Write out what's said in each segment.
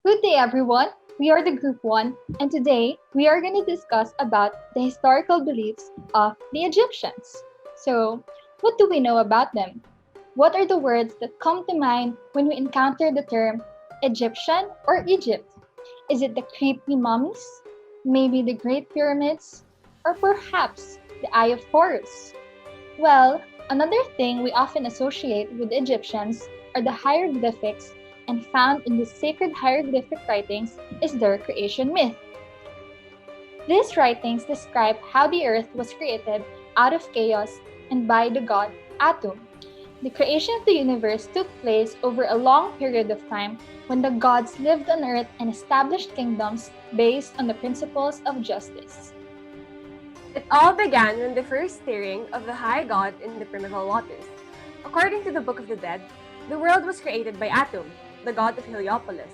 Good day, everyone. We are the Group 1, and today we are going to discuss about the historical beliefs of the Egyptians. So, what do we know about them? What are the words that come to mind when we encounter the term Egyptian or Egypt? Is it the creepy mummies? Maybe the Great Pyramids? Or perhaps the Eye of Horus? Well, another thing we often associate with Egyptians are the hieroglyphics, and found in the sacred hieroglyphic writings is their creation myth. These writings describe how the earth was created out of chaos and by the god Atum. The creation of the universe took place over a long period of time when the gods lived on earth and established kingdoms based on the principles of justice. It all began when the first stirring of the high god in the primeval waters. According to the Book of the Dead, the world was created by Atum, the god of Heliopolis.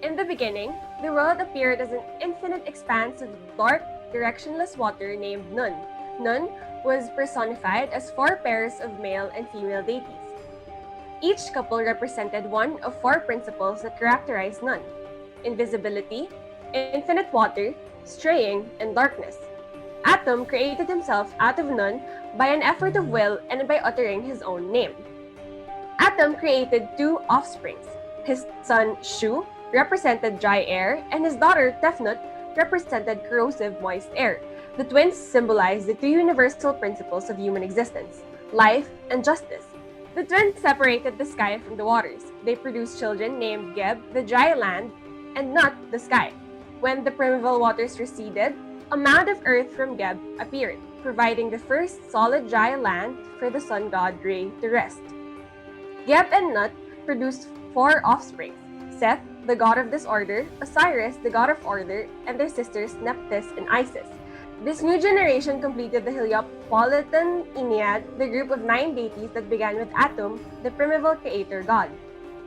In the beginning, the world appeared as an infinite expanse of dark, directionless water named Nun. Nun was personified as four pairs of male and female deities. Each couple represented one of four principles that characterize Nun: invisibility, infinite water, straying, and darkness. Atum created himself out of Nun by an effort of will and by uttering his own name. Atum created two offsprings. His son Shu represented dry air, and his daughter Tefnut represented corrosive moist air. The twins symbolize the two universal principles of human existence: life and justice. The twins separated the sky from the waters. They produced children named Geb, the dry land, and Nut, the sky. When the primeval waters receded, a mound of earth from Geb appeared, providing the first solid dry land for the sun god Re to rest. Geb and Nut produced four offspring: Seth, the god of disorder, Osiris, the god of order, and their sisters Nephthys and Isis. This new generation completed the Heliopolitan Ennead, the group of 9 deities that began with Atum, the primeval creator god.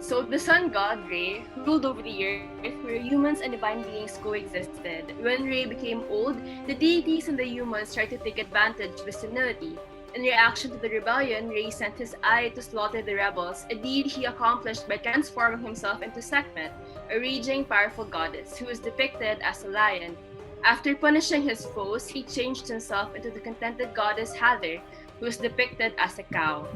So the sun god Re ruled over the earth where humans and divine beings coexisted. When Re became old, the deities and the humans tried to take advantage of his senility. In reaction to the rebellion, Re sent his eye to slaughter the rebels, a deed he accomplished by transforming himself into Sekhmet, a raging, powerful goddess who is depicted as a lion. After punishing his foes, he changed himself into the contented goddess Hathor, who is depicted as a cow.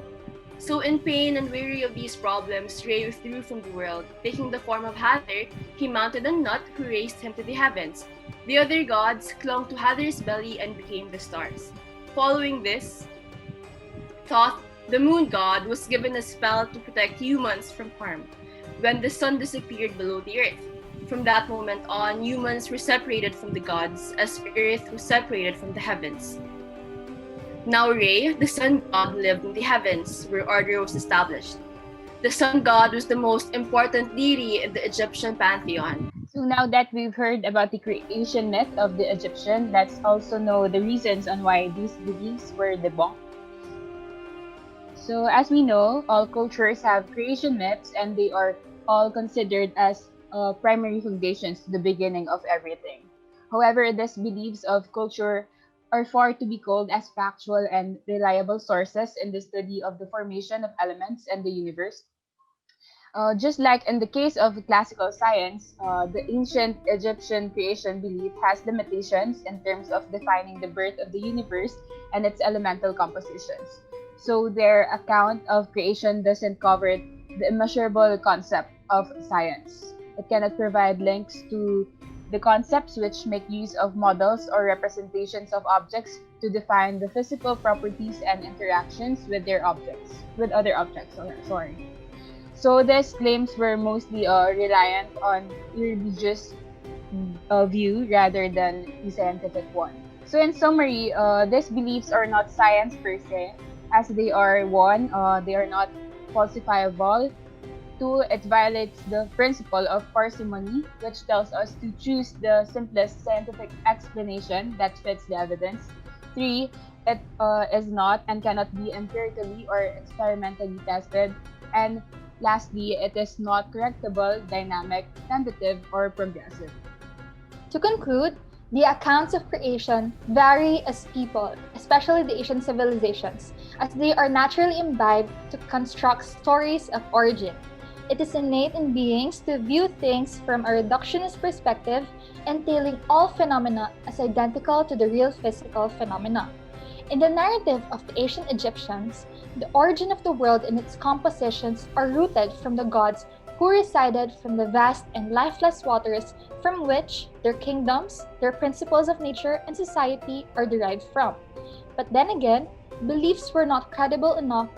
So in pain and weary of these problems, Re withdrew from the world. Taking the form of Hathor, he mounted a nut who raised him to the heavens. The other gods clung to Hathor's belly and became the stars. Following this, Thoth, the moon god, was given a spell to protect humans from harm when the sun disappeared below the earth. From that moment on, humans were separated from the gods, as earth was separated from the heavens. Now Re, the sun god, lived in the heavens, where order was established. The sun god was the most important deity in the Egyptian pantheon. So now that we've heard about the creation myth of the Egyptian, let's also know the reasons on why these beliefs were debunked. So as we know, all cultures have creation myths and they are all considered as primary foundations to the beginning of everything. However, these beliefs of culture are far to be called as factual and reliable sources in the study of the formation of elements and the universe. Just like in the case of classical science, the ancient Egyptian creation belief has limitations in terms of defining the birth of the universe and its elemental compositions. So their account of creation doesn't cover the immeasurable concept of science. It cannot provide links to the concepts which make use of models or representations of objects to define the physical properties and interactions with other objects. Sorry. So these claims were mostly reliant on religious view rather than the scientific one. So in summary, these beliefs are not science per se, as they are one, they are not falsifiable. Two, it violates the principle of parsimony, which tells us to choose the simplest scientific explanation that fits the evidence. Three, it is not and cannot be empirically or experimentally tested. And lastly, it is not correctable, dynamic, tentative, or progressive. To conclude, the accounts of creation vary as people, especially the Asian civilizations, as they are naturally imbibed to construct stories of origin. It is innate in beings to view things from a reductionist perspective, entailing all phenomena as identical to the real physical phenomena. In the narrative of the ancient Egyptians, the origin of the world and its compositions are rooted from the gods who resided from the vast and lifeless waters from which their kingdoms, their principles of nature and society are derived from. But then again, beliefs were not credible enough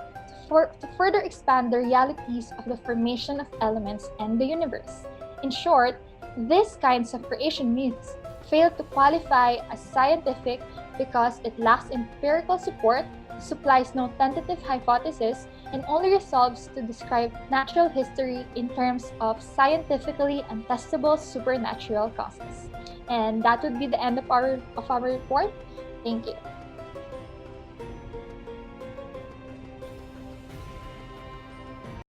to further expand the realities of the formation of elements and the universe. In short, these kinds of creation myths fail to qualify as scientific because it lacks empirical support, supplies no tentative hypothesis, and only resolves to describe natural history in terms of scientifically untestable supernatural causes. And that would be the end of our report. Thank you.